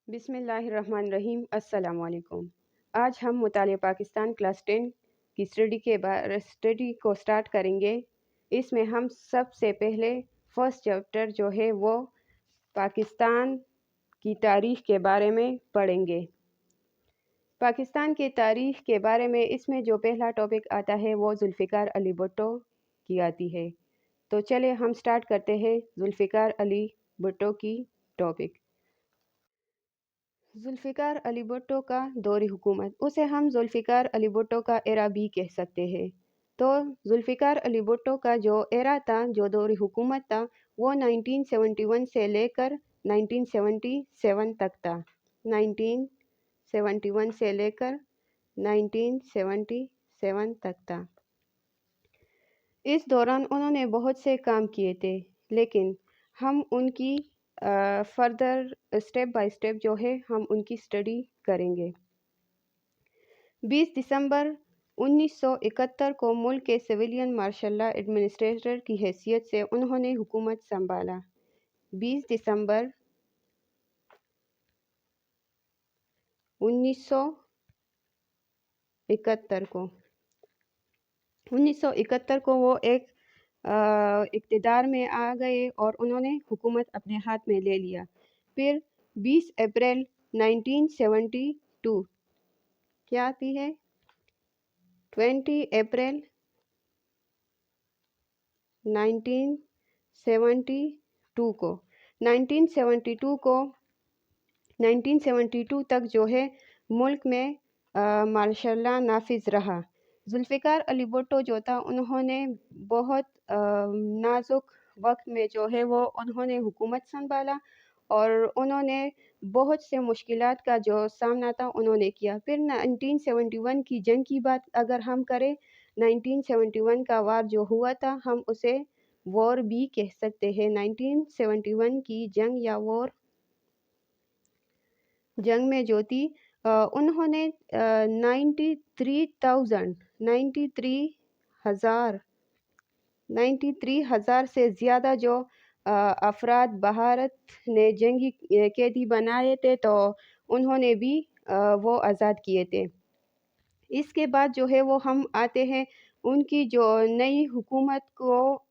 بسم اللہ الرحمن الرحیم۔ السلام علیکم۔ آج ہم مطالعہ پاکستان کلاس 10 کی اسٹڈی کو سٹارٹ کریں گے۔ اس میں ہم سب سے پہلے فرسٹ چیپٹر جو ہے وہ پاکستان کی تاریخ کے بارے میں پڑھیں گے۔ پاکستان کی تاریخ کے بارے میں اس میں جو پہلا ٹاپک آتا ہے وہ ذوالفقار علی بھٹو کی آتی ہے۔ تو چلے ہم سٹارٹ کرتے ہیں ذوالفقار علی بھٹو کی ٹاپک۔ ذوالفقار علی بھٹو کا دور حکومت، اسے ہم ذوالفقار علی بھٹو کا ایرا بھی کہہ سکتے ہیں۔ تو ذوالفقار علی بھٹو کا جو ایرا تھا، جو دور حکومت تھا، وہ 1971 سے لے کر 1977 تک تھا۔ 1971 سے لے کر 1977 تک تھا۔ اس دوران انہوں نے بہت سے کام کیے تھے، لیکن ہم ان کی فردر اسٹیپ بائی اسٹیپ جو ہے ہم ان کی اسٹڈی کریں گے۔ 20 دسمبر 1971 کو ملک کے سویلین مارشل لا ایڈمنسٹریٹر کی حیثیت سے انہوں نے حکومت سنبھالا۔ 20 دسمبر 1971 کو وہ ایک اقتدار میں آ گئے اور انہوں نے حکومت اپنے ہاتھ میں لے لیا۔ پھر 20 اپریل 1972 کیا آتی ہے؟ 20 اپریل 1972 تک جو ہے ملک میں مارشل لا نافذ رہا۔ ذوالفقار علی بھٹو جو تھا، انہوں نے بہت نازک وقت میں جو ہے وہ انہوں نے حکومت سنبھالا اور انہوں نے بہت سے مشکلات کا جو سامنا تھا انہوں نے کیا۔ پھر 1971 کی جنگ کی بات اگر ہم کریں، 1971 کا وار جو ہوا تھا ہم اسے وار بھی کہہ سکتے ہیں۔ 1971 کی جنگ یا وار، جنگ میں جو تھی انہوں نے 93,000 سے زیادہ جو افراد بھارت نے جنگی قیدی بنائے تھے تو انہوں نے بھی وہ آزاد کیے تھے۔ اس کے بعد جو ہے وہ ہم آتے ہیں ان کی جو نئی حکومت کو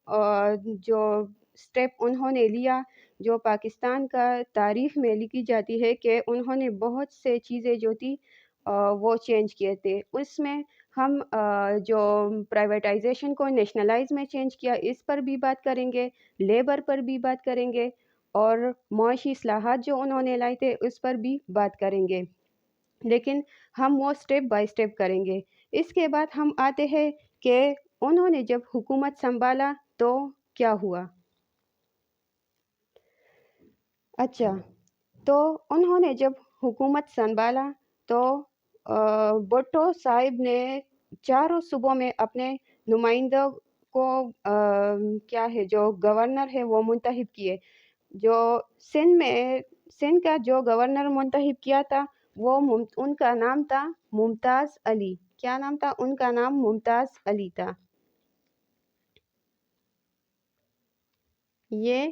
جو سٹیپ انہوں نے لیا، جو پاکستان کا تاریخ میں لکھی جاتی ہے کہ انہوں نے بہت سے چیزیں جو تھی وہ چینج کیے تھے۔ اس میں ہم جو پرائیویٹائزیشن کو نیشنلائز میں چینج کیا، اس پر بھی بات کریں گے، لیبر پر بھی بات کریں گے اور معاشی اصلاحات جو انہوں نے لائے تھے اس پر بھی بات کریں گے، لیکن ہم وہ سٹیپ بائی سٹیپ کریں گے۔ اس کے بعد ہم آتے ہیں کہ انہوں نے جب حکومت سنبھالا تو کیا ہوا۔ اچھا، تو انہوں نے جب حکومت سنبھالا تو بھٹو صاحب نے چاروں صوبوں میں اپنے نمائندوں کو کیا ہے جو گورنر ہے وہ منتخب کیے۔ جو سندھ کا جو گورنر منتخب کیا تھا وہ ان کا نام تھا ممتاز علی۔ کیا نام تھا ان کا؟ نام ممتاز علی تھا۔ یہ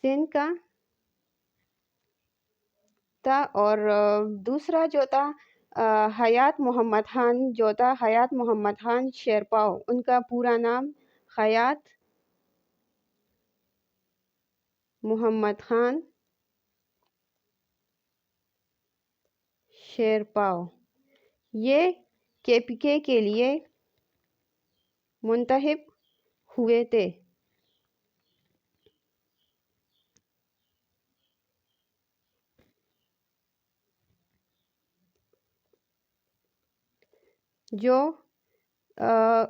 سندھ کا تھا۔ اور دوسرا جو تھا حیات محمد خان جو تھا، حیات محمد خان شیرپاؤ، ان کا پورا نام حیات محمد خان شیرپاؤ، یہ KPK کے لیے منتخب ہوئے تھے۔ جو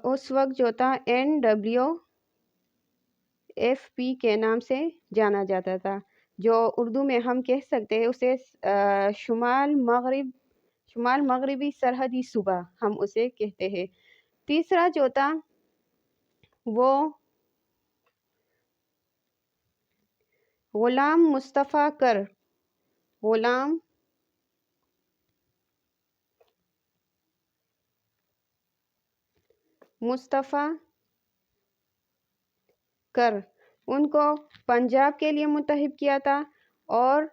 اس وقت جو تھا NWFP کے نام سے جانا جاتا تھا، جو اردو میں ہم کہہ سکتے ہیں اسے شمال مغربی سرحدی صوبہ ہم اسے کہتے ہیں۔ تیسرا جو تھا وہ غلام مصطفیٰ کر، ان کو پنجاب کے لیے منتخب کیا تھا اور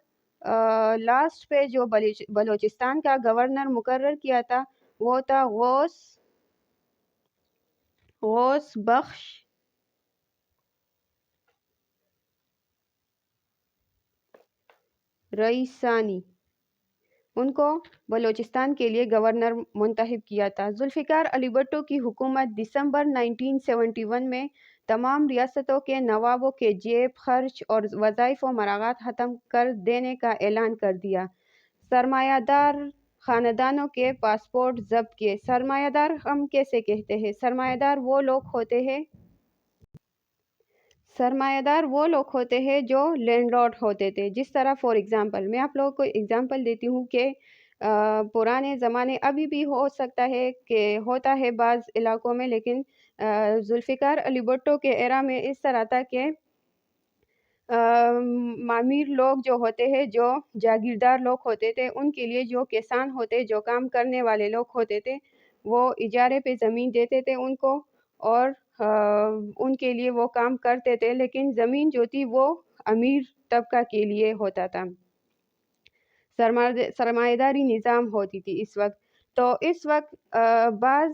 لاسٹ پہ جو بلوچستان کا گورنر مقرر کیا تھا وہ تھا غوث بخش رئیسانی، ان کو بلوچستان کے لیے گورنر منتخب کیا تھا۔ ذوالفقار علی بھٹو کی حکومت دسمبر 1971 میں تمام ریاستوں کے نوابوں کے جیب خرچ اور وظائف و مراغات ختم کر دینے کا اعلان کر دیا۔ سرمایہ دار خاندانوں کے پاسپورٹ ضبط کیے۔ سرمایہ دار ہم کیسے کہتے ہیں؟ سرمایہ دار وہ لوگ ہوتے ہیں جو لینڈ لارڈ ہوتے تھے۔ جس طرح فار ایگزامپل میں آپ لوگوں کو ایگزامپل دیتی ہوں کہ پرانے زمانے ابھی بھی ہو سکتا ہے کہ ہوتا ہے بعض علاقوں میں، لیکن ذوالفقار علی بھٹو کے ایرا میں اس طرح تھا کہ معمیر لوگ جو ہوتے ہیں، جو جاگیردار لوگ ہوتے تھے، ان کے لیے جو کسان ہوتے، جو کام کرنے والے لوگ ہوتے تھے، وہ اجارے پہ زمین دیتے تھے ان کو، اور ان کے لیے وہ کام کرتے تھے، لیکن زمین جو تھی وہ امیر طبقہ کے لیے ہوتا تھا۔ سرمایہ داری نظام ہوتی تھی اس وقت۔ تو اس وقت بعض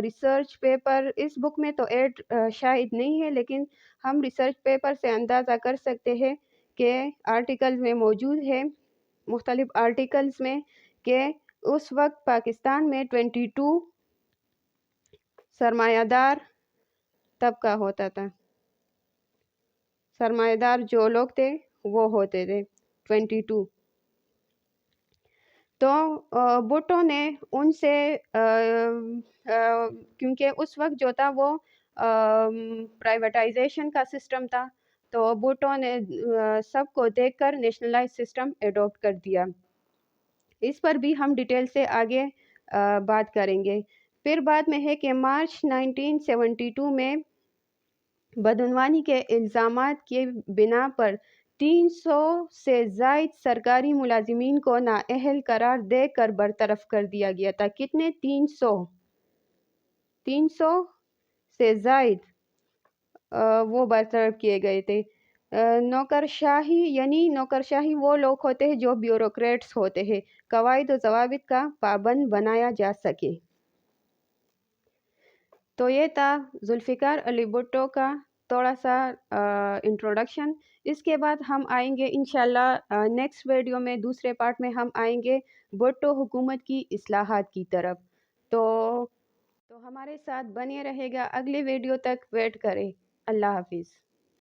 ریسرچ پیپر اس بک میں تو ایڈ شاید نہیں ہے، لیکن ہم ریسرچ پیپر سے اندازہ کر سکتے ہیں کہ آرٹیکل میں موجود ہے، مختلف آرٹیکلز میں، کہ اس وقت پاکستان میں 22 سرمایہ دار طبقہ ہوتا تھا۔ سرمایہ دار جو لوگ تھے وہ ہوتے تھے 22۔ تو بھٹو نے ان سے کیونکہ اس وقت جو تھا وہ پرائیویٹائزیشن کا سسٹم تھا، تو بھٹو نے سب کو دیکھ کر نیشنلائز سسٹم ایڈاپٹ کر دیا۔ اس پر بھی ہم ڈیٹیل سے آگے بات کریں گے۔ پھر بعد میں ہے کہ مارچ 1972 میں بدعنوانی کے الزامات کے بنا پر 300 سے زائد سرکاری ملازمین کو نااہل قرار دے کر برطرف کر دیا گیا تھا۔ کتنے؟ 300 سے زائد وہ برطرف کیے گئے تھے۔ نوکرشاہی، یعنی نوکرشاہی وہ لوگ ہوتے ہیں جو بیوروکریٹس ہوتے ہیں، قواعد و ضوابط کا پابند بنایا جا سکے۔ تو یہ تھا ذوالفقار علی بھٹو کا تھوڑا سا انٹروڈکشن۔ اس کے بعد ہم آئیں گے انشاءاللہ نیکسٹ ویڈیو میں، دوسرے پارٹ میں ہم آئیں گے بھٹو حکومت کی اصلاحات کی طرف۔ تو ہمارے ساتھ بنے رہے گا، اگلے ویڈیو تک ویٹ کریں۔ اللہ حافظ۔